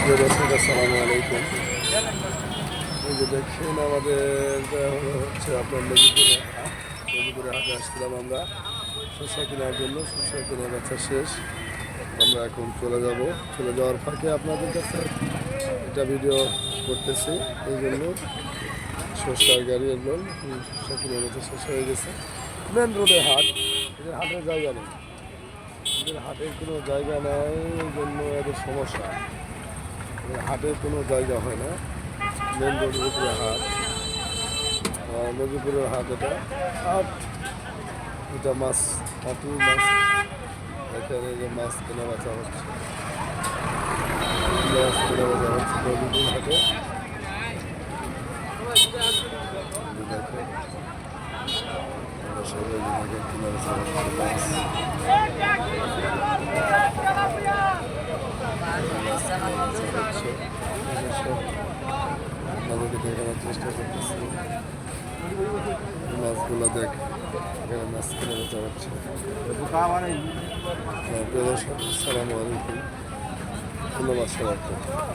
প্রিয় দর্শক আসসালামু আলাইকুম। এই যে দেখছেন আমাদের হচ্ছে আপনার নদীপুরে হাটে আসছিলাম আমরা শস্য কেনার জন্য। শস্য কেনার বেচা শেষ, আমরা এখন চলে যাওয়ার ফাঁকে আপনাদের কাছে এটা ভিডিও করতেছি। এই জন্য শস্যার গাড়ি এগুলো শস্য কিনে বেচা শেষ হয়ে গেছে। মেন রোডে হাট, এদের হাটের জায়গা নেই, এদের হাটের কোনো জায়গা নেই, এই জন্য এদের সমস্যা। হাটের কোনো জায়গা হয় না, মেন রোডের উপরে হাট, নদীপুরের হাট। হাট এটা মাছ, হাটি মাছ, এখানে যে মাছ কেনা বেচা হচ্ছে, মাছ কেনা বেচা হচ্ছে নদীপুর হাটে। দেখো আমরা সবাই কেনা বেচা হচ্ছে মাছ। আপনাদেরকে দেখানোর চেষ্টা করতেছি মাছগুলো। দেখ এখানে মাছ কিনে বেচা হচ্ছে। প্রিয় দর্শক আসসালামু আলাইকুম, ধন্যবাদ সবাইকে।